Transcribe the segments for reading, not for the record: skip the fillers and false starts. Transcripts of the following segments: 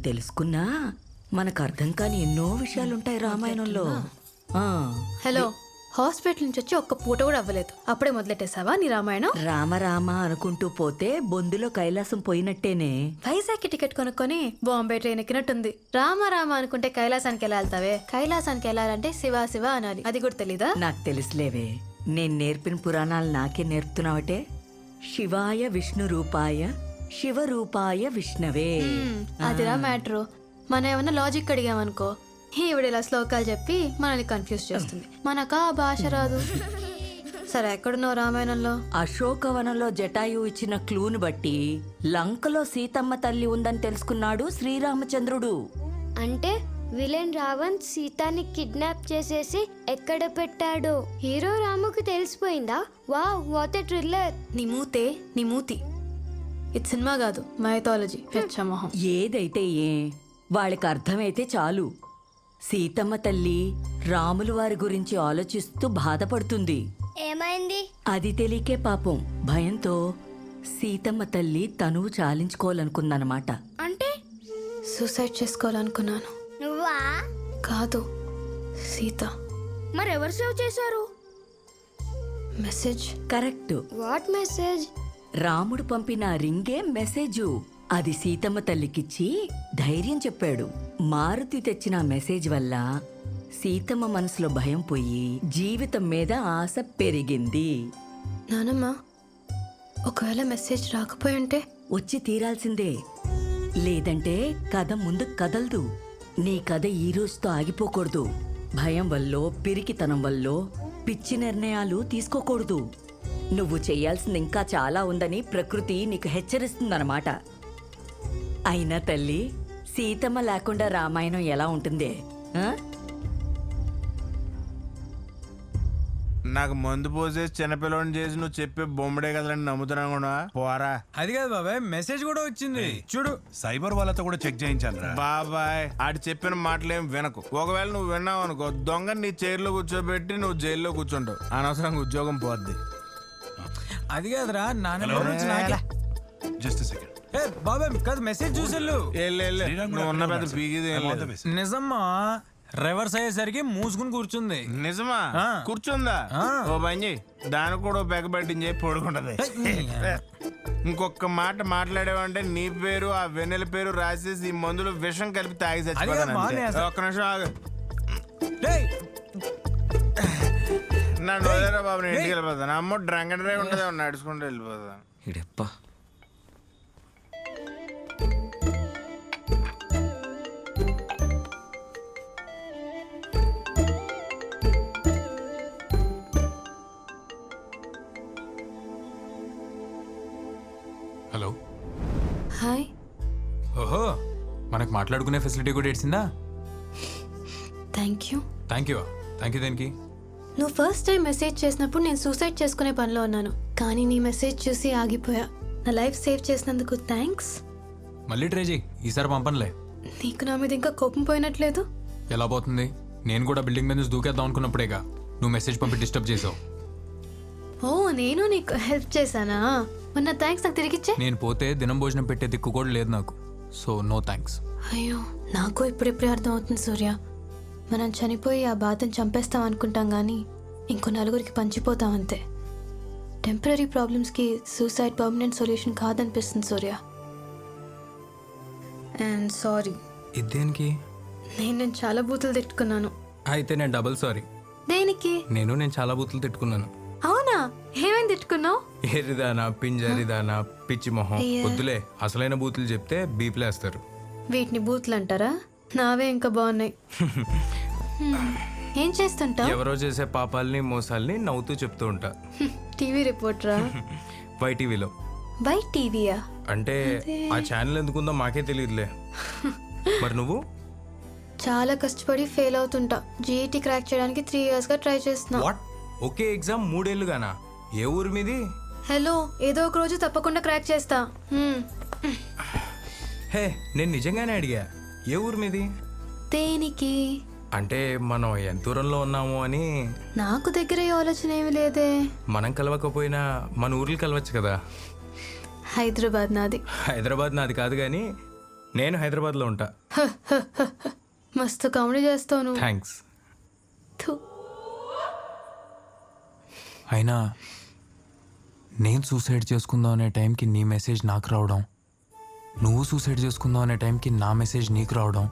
తెలుసుకున్నా మనకు అర్థం కాని ఎన్నో విషయాలుంటాయి రామాయణంలో. హలో, హాస్పిటల్ నుంచి వచ్చి ఒక్క పూట కూడా అవ్వలేదు, అప్పుడే మొదలెట్టేసావా నీ రామాయణం? రామ రామ అనుకుంటూ పోతే బొందులో కైలాసం పోయినట్టేనే. వైజాగ్కి టికెట్ కొనుక్కొని బాంబే ట్రైన్ ఎక్కినట్టుంది. రామ రామ అనుకుంటే కైలాసానికి ఎలా వెళ్తావే? కైలాసానికి వెళ్ళాలంటే శివ శివ అనాలి, అది కూడా తెలీదా? నాకు తెలుసులేవే, నేను నేర్పిన పురాణాలు నాకే నేర్పుతున్నావటే. శివాయ విష్ణు రూపాయ శివరూపాయ విష్ణవే. అదిరా మ్యాటరు. మనం ఏమన్నా లాజిక్ అడిగామనుకో, ఈవిడ ఇలా శ్లోకాలు చెప్పి మనల్ని కన్ఫ్యూజ్ చేస్తుంది. మనకా భాష రాదు. సరే, ఎక్కడున్నావు రామాయణంలో? అశోకవనంలో జటాయు ఇచ్చిన క్లూను బట్టి లంకలో సీతమ్మ తల్లి ఉందని తెలుసుకున్నాడు శ్రీరామచంద్రుడు. అంటే విలన్ రావణ్ సీతాని కిడ్నాప్ చేసేసి ఎక్కడ పెట్టాడు? హీరో రాముకి తెలిసిపోయిందా? Wow, what a thriller. నీ మూతి. ఇది సినిమా కాదు, మైథాలజీ. పెచ్చమొహం. ఏదైతే ఏ, వాళ్ళకి అర్థమైతే చాలు. సీతమ్మ తల్లి రాములు వారి గురించి ఆలోచిస్తూ బాధపడుతుంది. ఏమైంది? అది తెలియకే పాపం భయంతో సీతమ్మ తల్లి తనువు చాలించుకోవాలనుకుందనమాట. అంటే సూసైడ్ చేసుకోవాలనుకున్నాను. నువ్వా? కాదు, సీత. మరెవరు సేవ్ చేశారు? మెసేజ్. కరెక్ట్. What message? రాముడు పంపిన రింగే మెసేజు. అది సీతమ్మ తల్లికిచ్చి ధైర్యం చెప్పాడు. మారుతి తెచ్చిన మెసేజ్ వల్ల సీతమ్మ మనసులో భయం పోయి జీవితం మీద ఆశ పెరిగింది. నానమ్మ, ఒకవేళ మెసేజ్ రాకపోయి ఉంటే? వచ్చి తీరాల్సిందే, లేదంటే కథ ముందు కదలదు. నీ కథ ఈ రోజుతో ఆగిపోకూడదు. భయం వల్లో పిరికితనం వల్లో పిచ్చి నిర్ణయాలు తీసుకోకూడదు. నువ్వు చెయ్యాల్సింది ఇంకా చాలా ఉందని ప్రకృతి నీకు హెచ్చరిస్తుందన్నమాట. అయినా తల్లి, సీతమ్మ లేకుండా రామాయణం ఎలా ఉంటుంది? నాకు మందు పోసేసి చిన్నపిల్లని చేసి నువ్వు చెప్పే బొమ్మడే కదని నమ్ముతున్నా కూడా పోరా. అది కాదు బాబాయ్, మెసేజ్ కూడా వచ్చింది చూడు. సైబర్ వాళ్ళతో కూడా చెక్ చేయించాను. బాబాయ్, ఆడు చెప్పిన మాటలేం వినకు. ఒకవేళ నువ్వు విన్నావు అనుకో, దొంగ నీ చైర్లో కూర్చోబెట్టి నువ్వు జైల్లో కూర్చుంటావు. అనవసరంగా ఉద్యోగం పోద్ది. అది కాదురా, నాన్న జస్ట్ సెకండ్. ఏ బాబాయ్, కాదు మెసేజ్ చూసేళ్ళు. నువ్వు ఉన్న పెద్ద పీకిది నిజమ్మా, రివర్స్ అయ్యేసరికి మూసుకుని కూర్చుంది. నిజమా? కూర్చుందా? ఓ పని చేయి, దానికి కూడా పెగ పట్టించి పడుకుంటది. ఇంకొక మాట మాట్లాడేవంటే నీ పేరు ఆ వెన్నెల పేరు రాసేసి ఈ మందులో విషం కలిపి తాగి చచ్చిపోతాను. ఒక్క నిమిషం ఆగు. నన్ను వదిలేరా బాబు, నేను ఇంటికి వెళ్ళిపోతాను. అమ్మ డ్రంక్ అండ్ డ్రైవ్ ఉంటుంది, నడుచుకుంటూ వెళ్ళిపోతాను. హలో. హాయ్. ఓహో, మనకు మాట్లాడుకునే ఫెసిలిటీ కూడా ఇచ్చిందా? Thank you. థ్యాంక్ యూ దేనికి? నువ్వు ఫస్ట్ టైం మెసేజ్ చేసినప్పుడు నేను సూసైడ్ చేసుకునే పనిలో ఉన్నాను, కానీ నీ మెసేజ్ చూసి ఆగిపోయా. నా లైఫ్ సేవ్ చేసినందుకు థ్యాంక్స్. మళ్ళీ ట్రై చేయి, ఈసారి పంపనులే. నీకు నా మీద ఇంకా కోపం పోయినట్లేదు? ఎలా పోతుంది? నేను కూడా బిల్డింగ్ మీద నుంచి దూకేద్దాం అనుకున్నప్పుడేగా నువ్వు మెసేజ్ పంపి డిస్టర్బ్ చేసావు. ఓ, నేను నీకు హెల్ప్ చేశానా? మొన్న థ్యాంక్స్ నాకు తిరిగిచ్చే. నేను పోతే దినం భోజనం పెట్టే దిక్కు కూడా లేదు నాకు, సో నో థ్యాంక్స్. అయ్యో, నాకు ఇప్పుడిప్పుడే అర్థం అవుతుంది సూర్య. మనం చనిపోయి ఆ బాధను చంపేస్తాం అనుకుంటాం కానీ ఇంకో నలుగురికి పంచిపోతాం అంతే. టెంపరీ ప్రాబ్లమ్స్కి సూసైడ్ పర్మనెంట్ సొల్యూషన్ కాదనిపిస్తుంది సూర్య. And sorry. ఇదేనికి? నేను చాలా బూతులు తిట్టుకున్నాను. అయితే నేను డబుల్ సారీ. దేనికి? నేను చాలా బూతులు తిట్టుకున్నాను. అవునా? ఏమేమి తిట్టుకున్నావు? ఏరిదానా, పింజరిదానా, పిచ్చి మొహం. వద్దులే, అసలైన బూతులు చెప్తే బీప్లేస్తారు. వీటిని బూతులు అంటారా? నావే ఇంకా బాగున్నాయి. ఏం చేస్తుంటావు? ఎవరో చేసే పాపాలని మోసాలని నవ్వుతూ చెప్తూ ఉంటా. టీవీ రిపోర్టరా? వైటీవీలో. బై టీవీయా? అంటే ఆ ఛానల్ ఎందుకుందో మాకే తెలియదులే. మరి నువ్వు? చాలా కష్టపడి ఫెయిల్ అవుతుంటా. జీఈటీ క్రాక్ చేయడానికి 3 years గా ట్రై చేస్తున్నా. వాట్? Okay exam 3 ఏళ్ళుగానా? ఏ ఊరు మీది? హలో, ఏదో ఒక రోజు తప్పకుండా క్రాక్ చేస్తా. హే, నేను నిజంగానే అడిగా, ఏ ఊరు మీది? దేనికి? అంటే మనం ఎంత దూరంలో ఉన్నాము అని. నాకు దగ్గర ఈ ఆలోచన ఏమి లేదే. మనం కలవకపోయినా మన ఊర్లు కలవచ్చు కదా. హైదరాబాద్ నాది. హైదరాబాద్ నాది కాదు కానీ నేను హైదరాబాద్లో ఉంటా. మస్తు కామెడీ చేస్తావు. థ్యాంక్స్. అయినా నేను సూసైడ్ చేసుకుందాం అనే టైంకి నీ మెసేజ్ నాకు రావడం, నువ్వు సూసైడ్ చేసుకుందాం అనే టైంకి నా మెసేజ్ నీకు రావడం,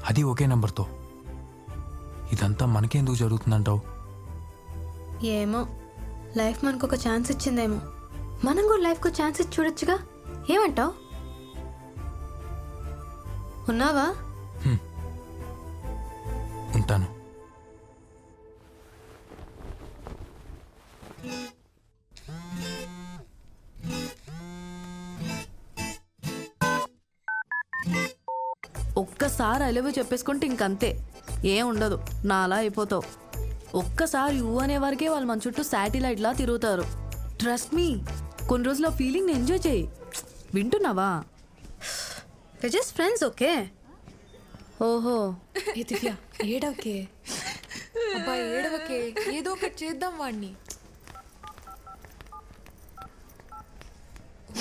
అది ఒకే నెంబర్తో. ఇదంతా మనకెందుకు జరుగుతుందంటావు? ఏమో, లైఫ్ మనకు ఒక ఛాన్స్ ఇచ్చిందేమో. మనం కూడా లైఫ్కి ఒక ఛాన్స్ ఇచ్చి చూడొచ్చుగా. ఏమంటావు? ఉన్నావా? ఉంటాను. ఒక్కసారి అలవి చెప్పేసుకుంటే ఇంకంతే, ఏం ఉండదు. నా అలా అయిపోతావు. ఒక్కసారి యూ అనే వరకే వాళ్ళు మన చుట్టూ శాటిలైట్లా తిరుగుతారు. ట్రస్ట్ మీ, కొన్ని రోజులు ఆ ఫీలింగ్ ఎంజాయ్ చేయి. వింటున్నావా? Just friends, okay? ఓహో, ఏ దివ్య, ఏడవకే. అబ్బా ఏడవకే, ఏదో ఒకటి చేద్దాం వాడిని.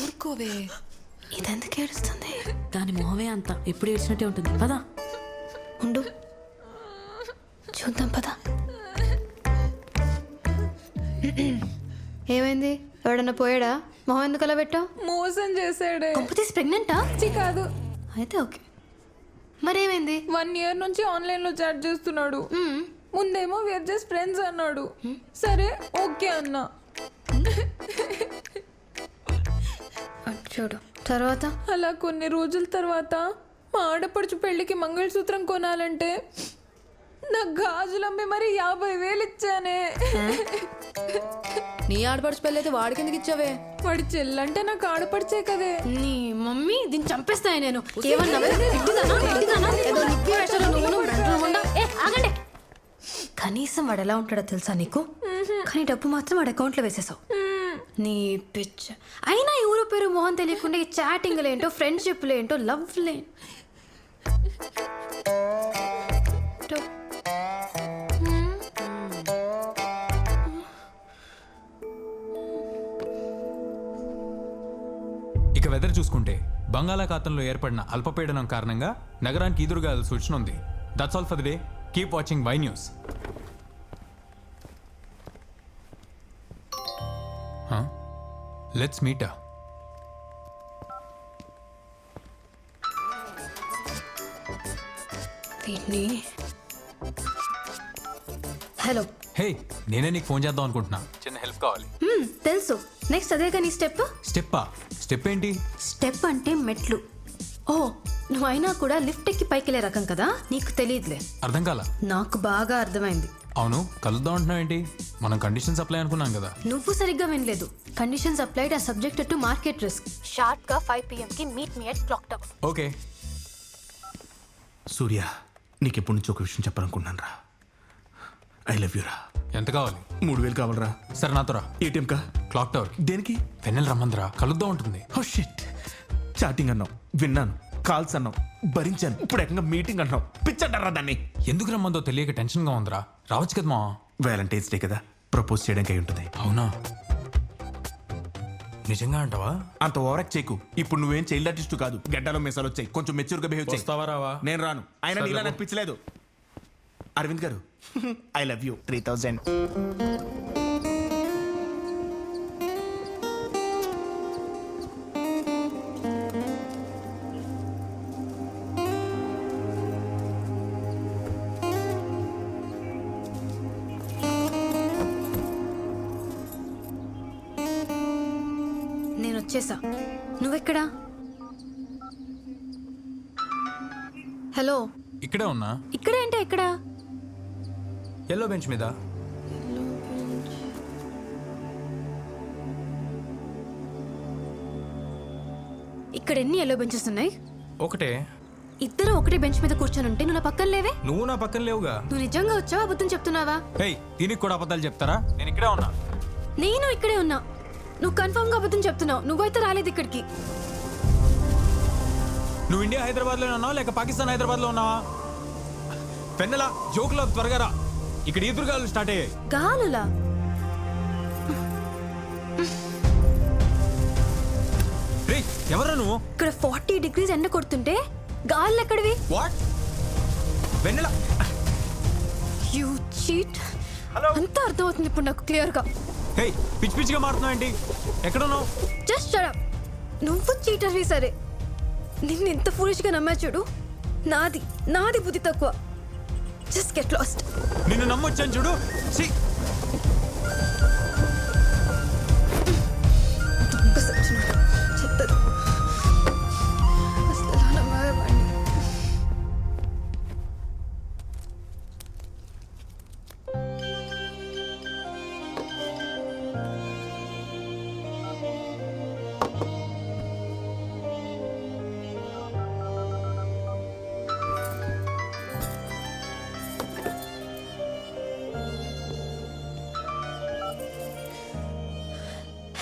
ఊరుకోవే. ఇదెందుకు ఏడుస్తుంది? దాని మొహమే అంత, ఎప్పుడు ఏడ్చినట్టే ఉంటుంది. పదా ఉండు, చూద్దాం పదా. ఏమైంది? ఎవడన్నా పోయాడా? మొహం ఎందుకు అలా పెట్టావు? మోసం చేశాడే. కంపెనీస్ ప్రెగ్నెంటా? కాదు. అయితే ఓకే. మరేమైంది? 1 year నుంచి ఆన్లైన్ లో చాట్ చేస్తున్నాడు. ముందేమో వేర్ జస్ట్ ఫ్రెండ్స్ అన్నాడు. సరే ఓకే అన్నా. చూడు తర్వాత. అలా కొన్ని రోజుల తర్వాత మా ఆడపడుచు పెళ్లికి మంగళసూత్రం కొనాలంటే నాకు గాజులమ్మి మరి 50,000 ఇచ్చానే. నీ ఆడపడుచు పెళ్ళి అయితే వాడికి ఎందుకు ఇచ్చావే? వాడి చెల్లంటే నాకు ఆడపడిచే కదే. నీ మమ్మీ దీన్ని చంపేస్తాయి నేను. ఏమన్నావే? ఏదో నిప్పి వేషాలు నువ్వు మెంటల్ ఉందా? ఆగండి. కనీసం వాడు ఎలా ఉంటాడో తెలుసా నీకు? కానీ డబ్బు మాత్రం వాడి అకౌంట్లో వేసేసావు. నీ పిచ్చ. అయినా ఎవరో పేరు మొహం తెలియకుండా ఈ చాటింగ్లు ఏంటో, ఫ్రెండ్షిప్లు ఏంటో, లవ్లే. ఇక వెదర్ చూసుకుంటే బంగాళాఖాతంలో ఏర్పడిన అల్పపీడనం కారణంగా నగరానికి ఈదురుగాలు సూచన ఉంది. That's all for the day. Keep watching Y news. Let's meet. Hello. Hey, నేనే నీకు ఫోన్ చేద్దాం అనుకుంటున్నా. చిన్న హెల్ప్ కావాలి. తెలుసు. నెక్స్ట్ అదేగా నీ స్టెప్. స్టెప్పా? స్టెప్ ఏంటి? స్టెప్ అంటే మెట్లు. ఓ, నువ్వు అయినా కూడా లిఫ్ట్ ఎక్కి పైకిలే రకం కదా, నీకు తెలియదులే. అర్థం కాల? నాకు బాగా అర్థమైంది. అవును, కలుద్దాం అంటున్నావు ఏంటి? మనం కండిషన్స్ అప్లై అనుకున్నాం కదా. నువ్వు సరిగ్గా వినలేదు. Conditions applied are subjected to market risk. Sharp గా 5 PM కి meet me at clock tower. Okay. Surya, నీకెప్పటి నుంచి ఒక విషయం చెప్పాలనుకున్నాను రా. ఐ లవ్ యూ రా. ఎంత కావాలి? 3,000 కావాలరా. సరే, నాతో రా. ఏటీఎం కా? Clock tower. దేనికి? వెన్నెల రమ్మందిరా, కలుద్దాం ఉంటుంది. Oh shit. చాటింగ్ అన్నావు, విన్నాను. కాల్స్ అన్నావు, భరించాను. ఇప్పుడు ఏకంగా మీటింగ్ అన్నావు. పిచ్చంటారా దాన్ని? ఎందుకు రమ్మందో తెలియక టెన్షన్ గా ఉందిరా. రావచ్చు కదా మా. వ్యాలంటైన్స్ డే కదా, ప్రపోజ్ చేయడానికి అయి ఉంటుంది. అవునా? నిజంగా అంటావా? అంత ఓవరాక్ట్ చేయకు. ఇప్పుడు నువ్వేం చైల్డ్ ఆర్టిస్ట్ కాదు. గడ్డలో మెసాలు వచ్చాయి, కొంచెం మెచ్యూర్ గా బిహేవ్ చేయి. వస్తావా రావా? నేను రాను. ఆయన నీలా నాకు పిచ్చలేదు. అరవింద్ గారు, ఐ లవ్ యూ. 3,000. నేను వచ్చేసా. నువ్వెక్కడా? హలో. ఇక్కడే ఉన్నా. ఇక్కడ ఏంటో? ఎక్కడా? ఎల్లో బెంచ్ మీద. ఇక్కడ ఎన్ని ఎల్లో బెంచెస్ ఉన్నాయి? ఒకటే. ఇద్దరు ఒకటే బెంచ్ మీద కూర్చొని ఉంటే నువ్వు నా పక్కన లేవే. నువ్వు నా పక్కన లేవుగా. నువ్వు నిజంగా వచ్చావా, అబద్ధం చెప్తున్నావా? హే, దీనికి కూడా అబద్ధాలు చెప్తారా? నేను ఇక్కడే ఉన్నా. నేను ఇక్కడే ఉన్నా. నువ్వు కన్ఫర్మ్ గా అబద్ధం చెప్తున్నావు. నువ్వైతే రాలేదు ఇక్కడికి. నువ్వు ఇండియా హైదరాబాద్ లో ఉన్నావా లేక పాకిస్తాన్ హైదరాబాద్ లో ఉన్నావా? పెన్నెల జోకులో త్వరగా రా. ఇక్కడ ఈదురుగాలు స్టార్ట్ అయ్యాయి. గాలులా? రేయ్ ఎవరా నువ్వు? ఇక్కడ 40 degrees ఎండ కొడుతుంటే గాలి ఎక్కడివి? వాట్? Vennela you cheat. అంతా అర్థమవుతుంది ఇప్పుడు నాకు క్లియర్గా. హే పిచ్చి పిచ్చిగా మారుతున్నావు ఏంటి? ఎక్కడున్నావు? Just shut up. నువ్వు చీటర్వి సరే, నిన్ను ఎంత ఫూలిష్గా నమ్మా చూడు. నాది బుద్ధి తక్కువ. Just get lost. నిన్ను నమ్మొచ్చాను చూడు. ఛీ! చెత్తది. అసలు ఎలా నమ్మావే వాడిని?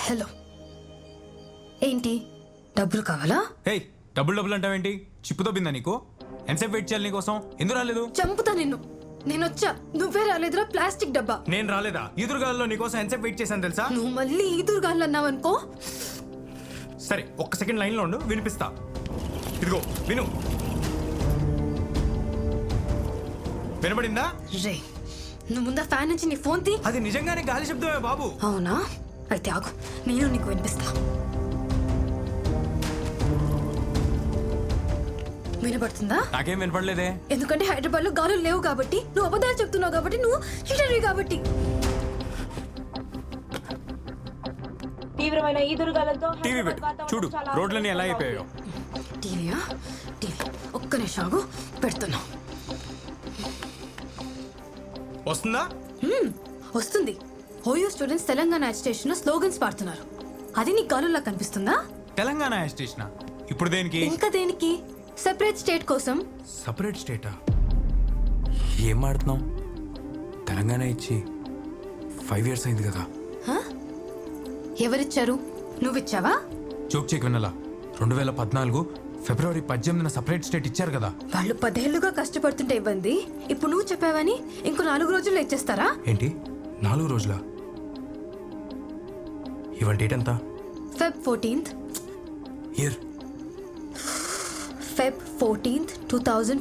హలో, ఏంటి డబ్బులు కావాలా? హే డబ్బులు అంటావేంటి? చిప్పుతో బిందా నీకు? ఎంతసేపు వెయిట్ చేయాలి నీకోసం? ఎందుకు రాలేదు? చంపుతా నిన్ను. నేనొచ్చా, నువ్వే రాలేదురా ప్లాస్టిక్ డబ్బా. నేను రాలేదా? ఎదురుగాల్లో నీకోసం ఎంతసేపు వెయిట్ చేశాను తెలుసా? నువ్వు మళ్ళీ ఈదురుగాళ్ళు అన్నావనుకో. సరే ఒక్క సెకండ్ లైన్లో ఉండు, వినిపిస్తా. ఇదిగో విను. వినబడిందా? రే, నువ్వు ముందా ఫ్యాన్ నుంచి నీ ఫోన్ తీ. అది నిజంగానే గాలి శబ్దమే బాబు. అవునా? అయితే ఆగు, నేను నీకు వినిపిస్తా. వినపడుతుందా? నాకేం వినపడలేదే. ఎందుకంటే హైదరాబాద్ లో గాలులు లేవు కాబట్టి, నువ్వు అబద్ధాలు చెప్తున్నావు కాబట్టి, నువ్వు చీటర్వి కాబట్టి. తీవ్రమైన ఈదురుగాలతో టీవీ పెట్టు చూడు, రోడ్లన్నీ ఎలా అయిపోయాయో. టీవీయా? టీవీ ఒక్క నిమిషం ఆగు, పెడుతున్నా. వస్తుందా? వస్తుంది. ఓయూ స్టూడెంట్స్ తెలంగాణ అజిటేషన్ లో స్లోగన్స్ పాడుతున్నారు. అది నీ గాలుల్లా కనిపిస్తుందా? తెలంగాణ స్టేషన్ ఇప్పుడు దేనికి? ఇంకా దేనికి? సెపరేట్ స్టేట్ కోసం. సపరేట్ స్టేటా? ఏం ఆడుతున్నావు? తెలంగాణ ఇచ్చి 5 years అయింది కదా. ఎవరిచ్చారు? నువ్విచ్చావా? జోక్ చేకి వినలా. 2014 February 18న సపరేట్ స్టేట్ ఇచ్చారు కదా. వాళ్ళు 10 ఏళ్లుగా కష్టపడుతుంటే ఇవ్వండి, ఇప్పుడు నువ్వు చెప్పావని ఇంకో 4 రోజుల్లో ఇచ్చేస్తారా? ఏంటి 4 రోజులా? ఇవాళ డేట్ ఎంత? Feb 14th. Year Feb 14th, 2004.